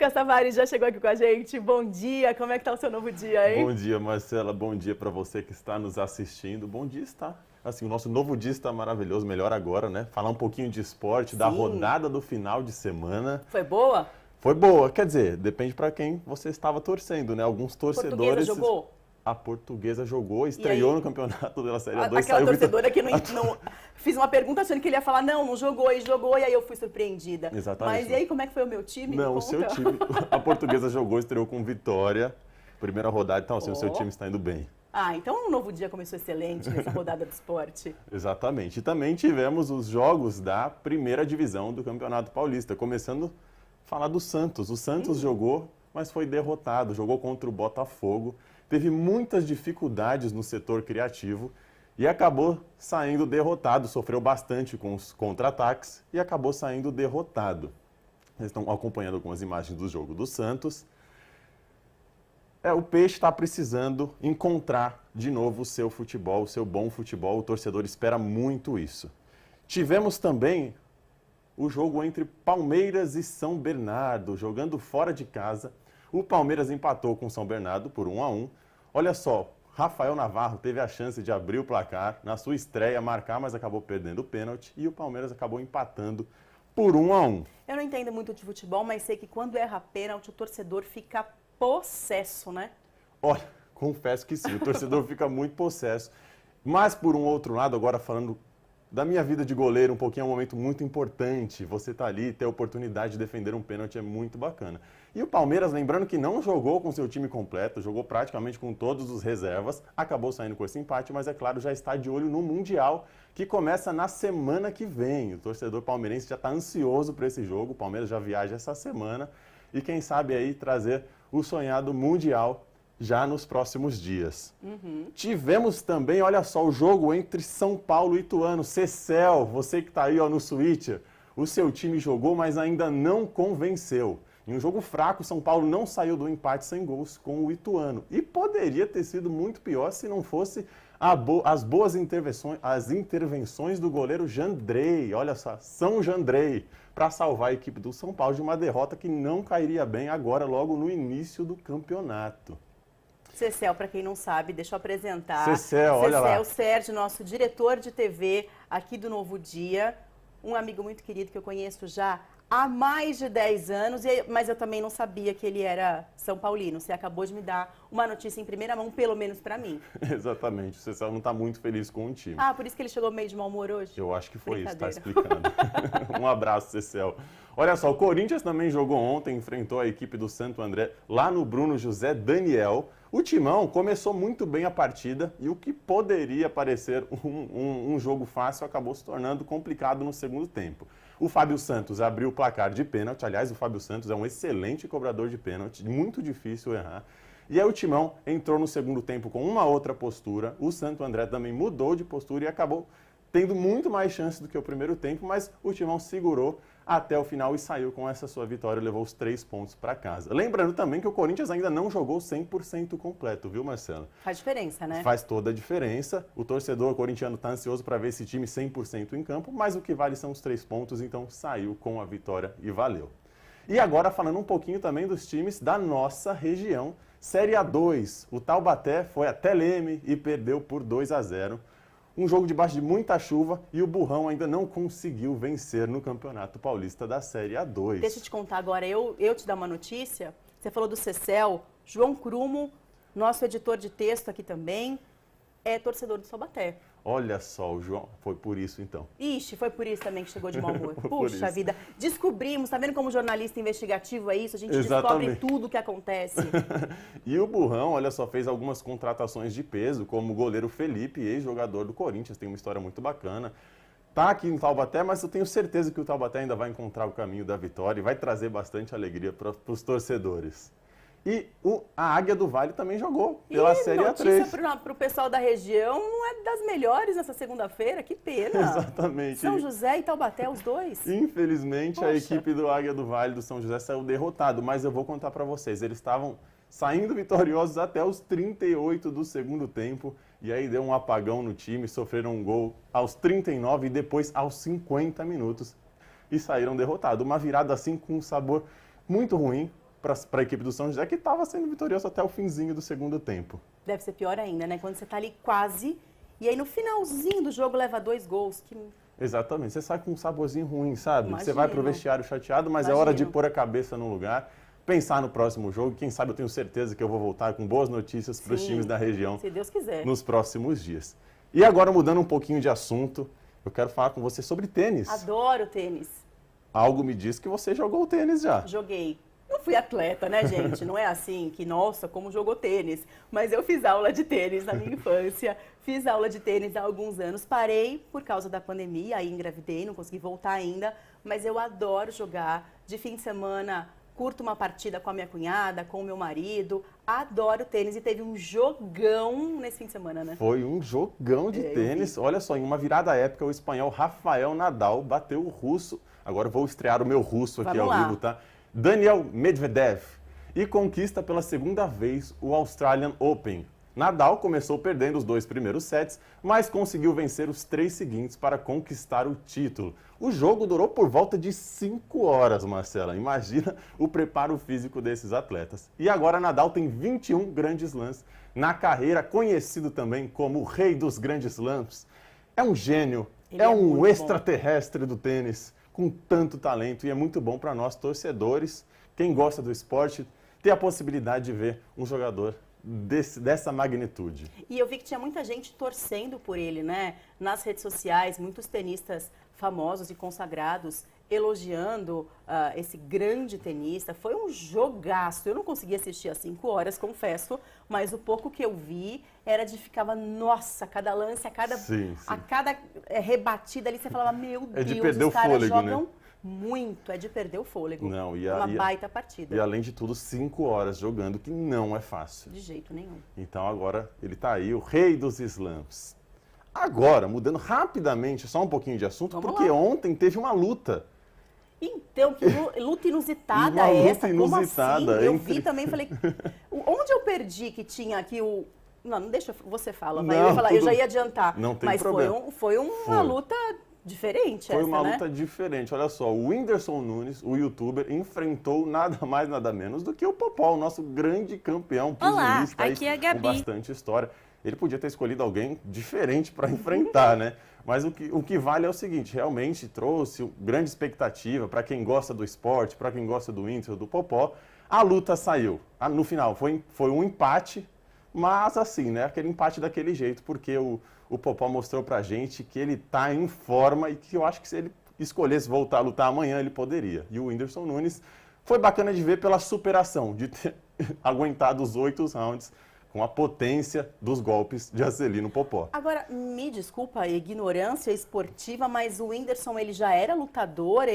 Lucas Tavares já chegou aqui com a gente. Bom dia, como é que tá o seu novo dia, hein? Bom dia, Marcela. Bom dia para você que está nos assistindo. Bom dia está. Assim, o nosso novo dia está maravilhoso, melhor agora, né? Falar um pouquinho de esporte, da rodada do final de semana. Foi boa? Foi boa, quer dizer, depende para quem você estava torcendo, né? Alguns torcedores... A Portuguesa jogou? A Portuguesa jogou, estreou no campeonato da Série A2. Aquela torcedora que não... Fiz uma pergunta achando que ele ia falar, não jogou, e aí eu fui surpreendida. Exatamente. Mas e aí, como é que foi o meu time? Não, o seu time. A Portuguesa jogou, estreou com vitória. Primeira rodada, então assim, o seu time está indo bem. Ah, então um novo dia começou excelente nessa rodada do esporte. Exatamente. E também tivemos os jogos da primeira divisão do Campeonato Paulista. Começando a falar do Santos. O Santos jogou, mas foi derrotado. Jogou contra o Botafogo. Teve muitas dificuldades no setor criativo e acabou saindo derrotado. Sofreu bastante com os contra-ataques e acabou saindo derrotado. Vocês estão acompanhando algumas imagens do jogo do Santos. O Peixe está precisando encontrar de novo o seu futebol, o seu bom futebol. O torcedor espera muito isso. Tivemos também o jogo entre Palmeiras e São Bernardo, jogando fora de casa. O Palmeiras empatou com o São Bernardo por 1-1. Olha só, Rafael Navarro teve a chance de abrir o placar na sua estreia, marcar, mas acabou perdendo o pênalti. E o Palmeiras acabou empatando por 1-1. Eu não entendo muito de futebol, mas sei que quando erra pênalti, o torcedor fica possesso, né? Olha, confesso que sim, o torcedor fica muito possesso. Mas, por um outro lado, agora falando da minha vida de goleiro, um pouquinho é um momento muito importante. Você tá ali, ter a oportunidade de defender um pênalti é muito bacana. E o Palmeiras, lembrando que não jogou com seu time completo, jogou praticamente com todos os reservas, acabou saindo com esse empate, mas é claro, já está de olho no Mundial, que começa na semana que vem. O torcedor palmeirense já está ansioso para esse jogo, o Palmeiras já viaja essa semana e quem sabe aí trazer o sonhado Mundial já nos próximos dias. Tivemos também, olha só, o jogo entre São Paulo e Ituano. Cecel, você que está aí no Switcher, o seu time jogou, mas ainda não convenceu. Em um jogo fraco, São Paulo não saiu do empate sem gols com o Ituano. E poderia ter sido muito pior se não fosse as boas intervenções do goleiro Jandrei. Olha só, São Jandrei, para salvar a equipe do São Paulo de uma derrota que não cairia bem agora, logo no início do campeonato. Cecel, para quem não sabe, deixa eu apresentar. Cecel, olha lá. Cecel Sérgio, nosso diretor de TV aqui do Novo Dia. Um amigo muito querido que eu conheço já há mais de 10 anos, mas eu também não sabia que ele era São Paulino. Você acabou de me dar uma notícia em primeira mão, pelo menos para mim. Exatamente, o Cecel não está muito feliz com o time. Ah, por isso que ele chegou meio de mau humor hoje? Eu acho que foi isso, está explicando. Um abraço, Cecel. Olha só, o Corinthians também jogou ontem, enfrentou a equipe do Santo André lá no Bruno José Daniel. O Timão começou muito bem a partida e o que poderia parecer um jogo fácil acabou se tornando complicado no segundo tempo. O Fábio Santos abriu o placar de pênalti. Aliás, o Fábio Santos é um excelente cobrador de pênalti, muito difícil errar. E aí o Timão entrou no segundo tempo com uma outra postura. O Santo André também mudou de postura e acabou tendo muito mais chance do que o primeiro tempo, mas o Timão segurou até o final e saiu com essa sua vitória, levou os 3 pontos para casa. Lembrando também que o Corinthians ainda não jogou 100% completo, viu, Marcelo? Faz diferença, né? Faz toda a diferença. O torcedor corintiano está ansioso para ver esse time 100% em campo, mas o que vale são os 3 pontos, então saiu com a vitória e valeu. E agora falando um pouquinho também dos times da nossa região. Série A2, o Taubaté foi até Leme e perdeu por 2-0. Um jogo debaixo de muita chuva e o Burrão ainda não conseguiu vencer no Campeonato Paulista da Série A2. Deixa eu te contar agora, eu te dar uma notícia. Você falou do Cecel, João Crumo, nosso editor de texto aqui também, é torcedor do Taubaté. Olha só, o João, foi por isso então. Ixi, foi por isso também que chegou de mau humor. Puxa vida, descobrimos, tá vendo como jornalista investigativo é isso? A gente descobre tudo o que acontece. E o Burrão, olha só, fez algumas contratações de peso, como o goleiro Felipe, ex-jogador do Corinthians, tem uma história muito bacana. Tá aqui no Taubaté, mas eu tenho certeza que o Taubaté ainda vai encontrar o caminho da vitória e vai trazer bastante alegria para os torcedores. E a Águia do Vale também jogou pela Série A3. Notícia para o pessoal da região não é das melhores nessa segunda-feira, que pena. Exatamente. São José e Taubaté, os dois. Infelizmente, Poxa. A equipe do Águia do Vale do São José saiu derrotado, mas eu vou contar para vocês, eles estavam saindo vitoriosos até os 38 do segundo tempo, e aí deu um apagão no time, sofreram um gol aos 39 e depois aos 50 minutos, e saíram derrotados. Uma virada assim com um sabor muito ruim, para a equipe do São José, que estava sendo vitorioso até o finzinho do segundo tempo. Deve ser pior ainda, né? Quando você tá ali quase, e aí no finalzinho do jogo leva 2 gols. Exatamente, você sai com um saborzinho ruim, sabe? Imagino. Você vai pro vestiário chateado, mas é hora de pôr a cabeça no lugar, pensar no próximo jogo. Quem sabe eu tenho certeza que eu vou voltar com boas notícias para os times da região, se Deus quiser, nos próximos dias. E agora, mudando um pouquinho de assunto, eu quero falar com você sobre tênis. Adoro tênis. Algo me diz que você jogou tênis já. Joguei. Não fui atleta, né, gente? Não é assim que, nossa, como jogou tênis. Mas eu fiz aula de tênis na minha infância. Fiz aula de tênis há alguns anos. Parei por causa da pandemia, aí engravidei, não consegui voltar ainda. Mas eu adoro jogar. De fim de semana, curto uma partida com a minha cunhada, com o meu marido. Adoro tênis e teve um jogão nesse fim de semana, né? Foi um jogão de tênis. Olha só, em uma virada épica, o espanhol Rafael Nadal bateu o russo. Agora eu vou estrear o meu russo aqui ao vivo, tá? Daniel Medvedev, e conquista pela segunda vez o Australian Open. Nadal começou perdendo os 2 primeiros sets, mas conseguiu vencer os 3 seguintes para conquistar o título. O jogo durou por volta de 5 horas, Marcela. Imagina o preparo físico desses atletas. E agora Nadal tem 21 grandes slams na carreira, conhecido também como o rei dos grandes slams. É um gênio, é um extraterrestre do tênis, com tanto talento, e é muito bom para nós torcedores, quem gosta do esporte, ter a possibilidade de ver um jogador dessa magnitude. E eu vi que tinha muita gente torcendo por ele, né? Nas redes sociais, muitos tenistas famosos e consagrados elogiando esse grande tenista. Foi um jogaço. Eu não consegui assistir às 5 horas, confesso, mas o pouco que eu vi era de ficava, nossa, cada lance, a cada rebatida ali, você falava, meu Deus, de perder os caras jogam, né? Muito, é de perder o fôlego. Não, uma baita partida. E além de tudo, 5 horas jogando, que não é fácil. De jeito nenhum. Então agora ele está aí, o rei dos slams. Agora, mudando rapidamente, só um pouquinho de assunto, porque ontem teve uma luta. Então, que luta inusitada essa? Como assim? Eu vi também, falei, onde eu perdi que tinha aqui o... Não deixa, você fala, vai. Eu já ia adiantar. Não tem problema. Mas foi uma luta diferente Foi uma luta diferente. Olha só, o Whindersson Nunes, o youtuber, enfrentou nada mais, nada menos do que o Popó, o nosso grande campeão pugilista. Olá, aqui é a Gabi. Com bastante história. Ele podia ter escolhido alguém diferente para enfrentar, né? Mas o que vale é o seguinte, realmente trouxe grande expectativa para quem gosta do esporte, para quem gosta do Whindersson, do Popó. A luta saiu. No final, foi um empate, mas assim, né? Aquele empate daquele jeito, porque o Popó mostrou pra gente que ele tá em forma e que eu acho que se ele escolhesse voltar a lutar amanhã, ele poderia. E o Whindersson Nunes foi bacana de ver pela superação, de ter aguentado os 8 rounds com a potência dos golpes de Acelino Popó. Agora, me desculpa a ignorância esportiva, mas o Whindersson, ele já era lutador?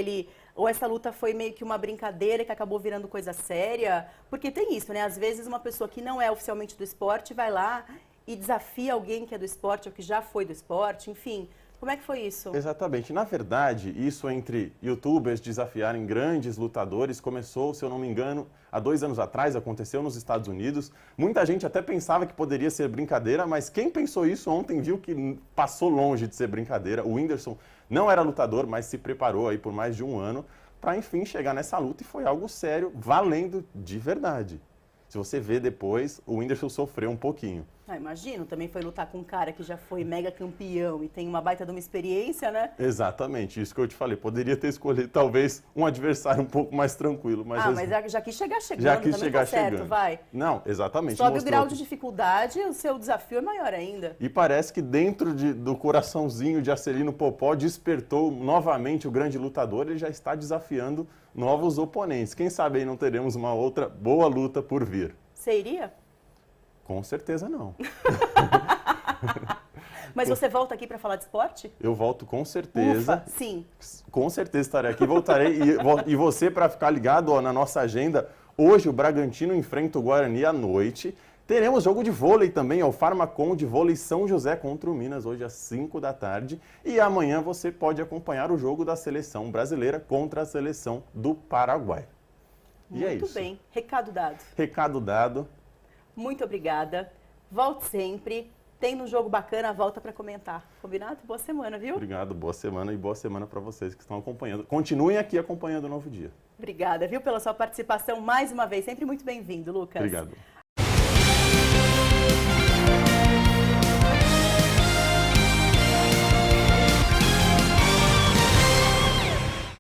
Ou essa luta foi meio que uma brincadeira que acabou virando coisa séria? Porque tem isso, né? Às vezes uma pessoa que não é oficialmente do esporte vai lá e desafia alguém que é do esporte ou que já foi do esporte, enfim. Como é que foi isso? Exatamente. Na verdade, isso entre youtubers desafiarem grandes lutadores começou, se eu não me engano, há 2 anos atrás, aconteceu nos Estados Unidos. Muita gente até pensava que poderia ser brincadeira, mas quem pensou isso ontem viu que passou longe de ser brincadeira. O Whindersson não era lutador, mas se preparou aí por mais de 1 ano para, enfim, chegar nessa luta e foi algo sério, valendo de verdade. Se você vê depois, o Whindersson sofreu um pouquinho. Imagino, também foi lutar com um cara que já foi mega campeão e tem uma baita de uma experiência, né? Exatamente, isso que eu te falei. Poderia ter escolhido, talvez, um adversário um pouco mais tranquilo. Mas já quis chegar chegando, já quis também chegar tá certo, chegando. vai. Não, exatamente. Sobe o grau de dificuldade, o seu desafio é maior ainda. E parece que dentro do coraçãozinho de Acelino Popó despertou novamente o grande lutador. Ele já está desafiando novos oponentes. Quem sabe aí não teremos uma outra boa luta por vir. Você iria? Com certeza não. Mas você volta aqui para falar de esporte? Eu volto com certeza. Ufa, sim. Com certeza estarei aqui, voltarei. E você, para ficar ligado na nossa agenda, hoje o Bragantino enfrenta o Guarani à noite. Teremos jogo de vôlei também, o Farmacon de vôlei São José contra o Minas, hoje às 5 da tarde. E amanhã você pode acompanhar o jogo da seleção brasileira contra a seleção do Paraguai. E é isso. Muito bem. Recado dado. Recado dado. Muito obrigada. Volte sempre. tem um jogo bacana, volta para comentar. Combinado? Boa semana, viu? Obrigado, boa semana e boa semana para vocês que estão acompanhando. Continuem aqui acompanhando o Novo Dia. Obrigada, viu, pela sua participação mais uma vez. Sempre muito bem-vindo, Lucas. Obrigado.